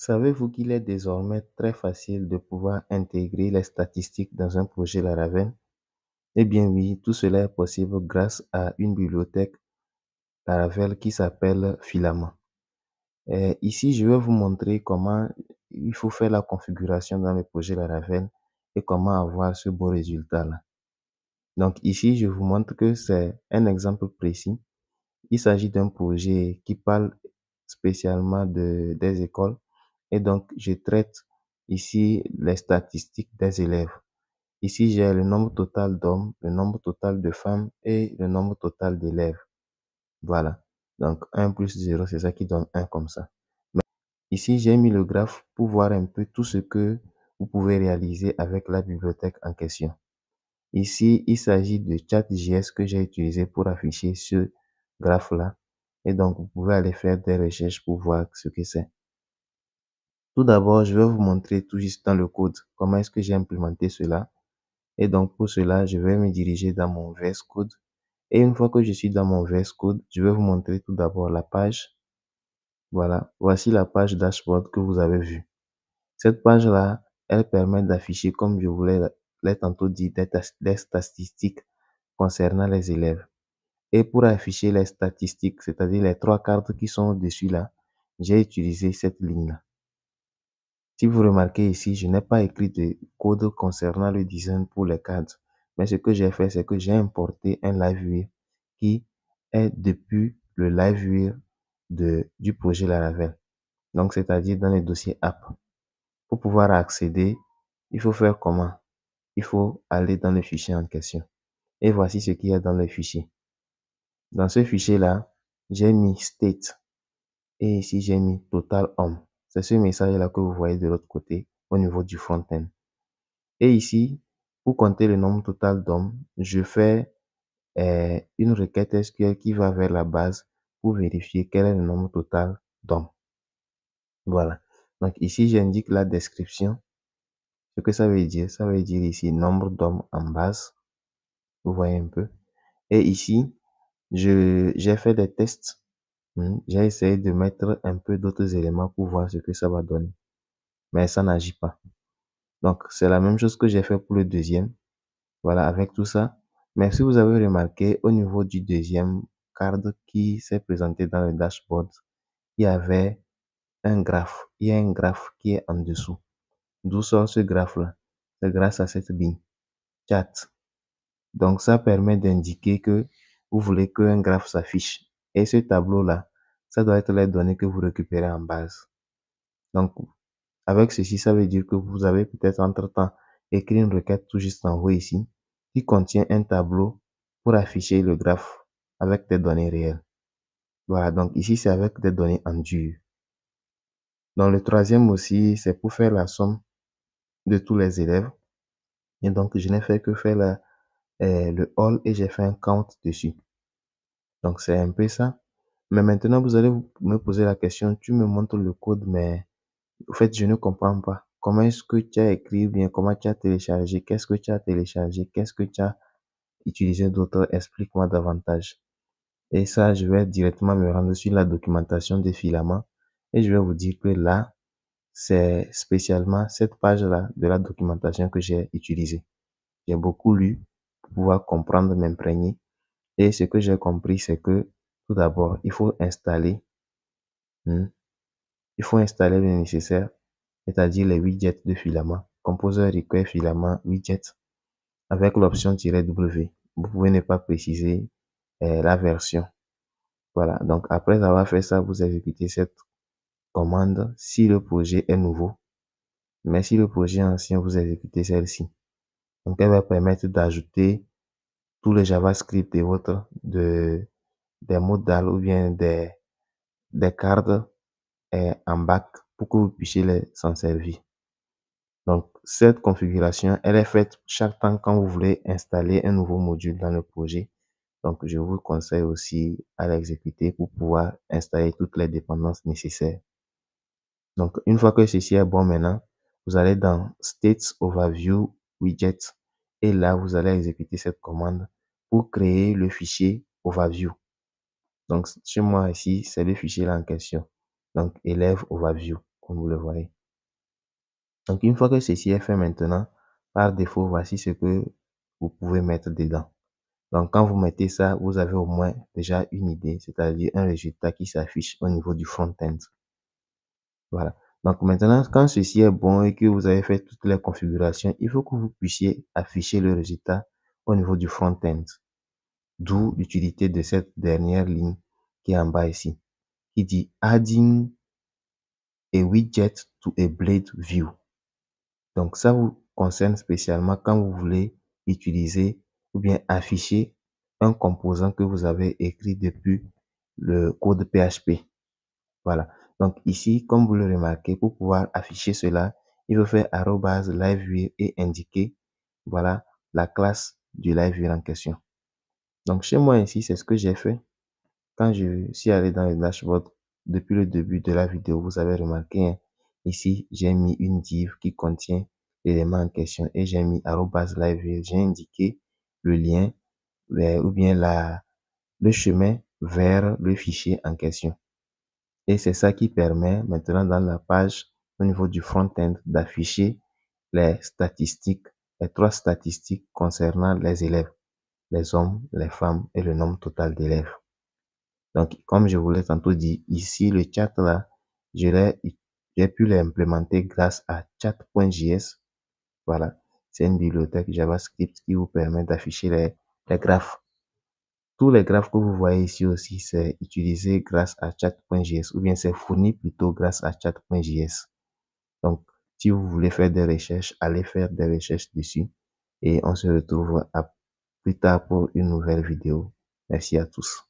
Savez-vous qu'il est désormais très facile de pouvoir intégrer les statistiques dans un projet Laravel? Eh bien oui, tout cela est possible grâce à une bibliothèque Laravel qui s'appelle Filament. Ici, je vais vous montrer comment il faut faire la configuration dans le projet Laravel et comment avoir ce beau résultat-là. Donc ici, je vous montre que c'est un exemple précis. Il s'agit d'un projet qui parle spécialement des écoles et donc je traite ici les statistiques des élèves. Ici, j'ai le nombre total d'hommes, le nombre total de femmes et le nombre total d'élèves. Voilà. Donc 1 plus 0, c'est ça qui donne 1 comme ça. Mais ici, j'ai mis le graphe pour voir un peu tout ce que vous pouvez réaliser avec la bibliothèque en question. Ici, il s'agit de ChatJS que j'ai utilisé pour afficher ce graphe-là. Et donc, vous pouvez aller faire des recherches pour voir ce que c'est. Tout d'abord, je vais vous montrer tout juste dans le code comment est-ce que j'ai implémenté cela. Et donc, pour cela, je vais me diriger dans mon VS Code. Et une fois que je suis dans mon VS Code, je vais vous montrer tout d'abord la page. Voilà, voici la page dashboard que vous avez vue. Cette page-là, elle permet d'afficher, comme je vous l'ai tantôt dit, des statistiques concernant les élèves. Et pour afficher les statistiques, c'est-à-dire les 3 cartes qui sont au-dessus là, j'ai utilisé cette ligne-là. Si vous remarquez ici, je n'ai pas écrit de code concernant le design pour les cartes. Mais ce que j'ai fait, c'est que j'ai importé un LiveWire qui est depuis le LiveWire du projet Laravel. Donc, c'est-à-dire dans le dossier app. Pour pouvoir accéder, il faut faire comment? Il faut aller dans le fichier en question. Et voici ce qu'il y a dans le fichier. Dans ce fichier-là, j'ai mis state et ici j'ai mis total homme. C'est ce message-là que vous voyez de l'autre côté au niveau du front-end. Et ici, pour compter le nombre total d'hommes, je fais une requête SQL qui va vers la base pour vérifier quel est le nombre total d'hommes. Voilà. Donc ici, j'indique la description. Ce que ça veut dire ici nombre d'hommes en base. Vous voyez un peu. Et ici, j'ai fait des tests. J'ai essayé de mettre un peu d'autres éléments pour voir ce que ça va donner. Mais ça n'agit pas. Donc, c'est la même chose que j'ai fait pour le deuxième. Voilà, avec tout ça. Mais si vous avez remarqué, au niveau du deuxième card qui s'est présenté dans le dashboard, il y avait un graphe. Il y a un graphe qui est en dessous. D'où sort ce graphe-là? C'est grâce à cette ligne. Chat. Donc, ça permet d'indiquer que vous voulez qu'un graphe s'affiche. Et ce tableau-là, ça doit être les données que vous récupérez en base. Donc, avec ceci, ça veut dire que vous avez peut-être entre-temps écrit une requête tout juste en haut ici, qui contient un tableau pour afficher le graphe avec des données réelles. Voilà, donc ici, c'est avec des données en dur. Dans le troisième aussi, c'est pour faire la somme de tous les élèves. Et donc, je n'ai fait que faire le all et j'ai fait un count dessus. Donc, c'est un peu ça. Mais maintenant, vous allez me poser la question, tu me montres le code, mais au fait, je ne comprends pas. Comment est-ce que tu as écrit, bien comment tu as téléchargé, qu'est-ce que tu as téléchargé, qu'est-ce que tu as utilisé d'autre, explique-moi davantage. Et ça, je vais directement me rendre sur la documentation des filaments et je vais vous dire que là, c'est spécialement cette page-là de la documentation que j'ai utilisée. J'ai beaucoup lu pour pouvoir comprendre, m'imprégner. Et ce que j'ai compris, c'est que tout d'abord, il faut installer le nécessaire, c'est-à-dire les widgets de filament, Composer Require Filament Widget avec l'option "-w". Vous pouvez ne pas préciser la version. Voilà, donc après avoir fait ça, vous exécutez cette commande si le projet est nouveau. Mais si le projet est ancien, vous exécutez celle-ci. Donc elle va permettre d'ajouter tout le JavaScript et autres des modales ou bien des cartes en bac pour que vous puissiez s'en servir. Donc, cette configuration, elle est faite chaque temps quand vous voulez installer un nouveau module dans le projet. Donc, je vous conseille aussi à l'exécuter pour pouvoir installer toutes les dépendances nécessaires. Donc, une fois que ceci est bon maintenant, vous allez dans States Overview Widget et là, vous allez exécuter cette commande pour créer le fichier Overview. Donc, chez moi ici, c'est le fichier là en question. Donc, élève Overview. comme vous le voyez. Donc, une fois que ceci est fait maintenant, par défaut, voici ce que vous pouvez mettre dedans. Donc, quand vous mettez ça, vous avez au moins déjà une idée, c'est-à-dire un résultat qui s'affiche au niveau du front-end. Voilà. Donc, maintenant, quand ceci est bon et que vous avez fait toutes les configurations, il faut que vous puissiez afficher le résultat au niveau du front-end. D'où l'utilité de cette dernière ligne qui est en bas ici, qui dit Adding a widget to a blade view. Donc, ça vous concerne spécialement quand vous voulez utiliser ou bien afficher un composant que vous avez écrit depuis le code PHP. Voilà. Donc, ici, comme vous le remarquez, pour pouvoir afficher cela, il faut faire @liveview et indiquer, voilà, la classe du liveview en question. Donc, chez moi ici, c'est ce que j'ai fait. Quand je suis allé dans le dashboard, depuis le début de la vidéo, vous avez remarqué, hein, ici, j'ai mis une div qui contient l'élément en question et j'ai mis @liveview. J'ai indiqué le lien ou bien le chemin vers le fichier en question. Et c'est ça qui permet maintenant dans la page au niveau du front-end d'afficher les statistiques, les 3 statistiques concernant les élèves, les hommes, les femmes et le nombre total d'élèves. Donc, comme je vous l'ai tantôt dit, ici, le chat là, j'ai pu l'implémenter grâce à chat.js. Voilà. C'est une bibliothèque JavaScript qui vous permet d'afficher les graphes. Tous les graphes que vous voyez ici aussi, c'est utilisé grâce à chat.js ou bien c'est fourni plutôt grâce à chat.js. Donc, si vous voulez faire des recherches, allez faire des recherches dessus et on se retrouve plus tard pour une nouvelle vidéo. Merci à tous.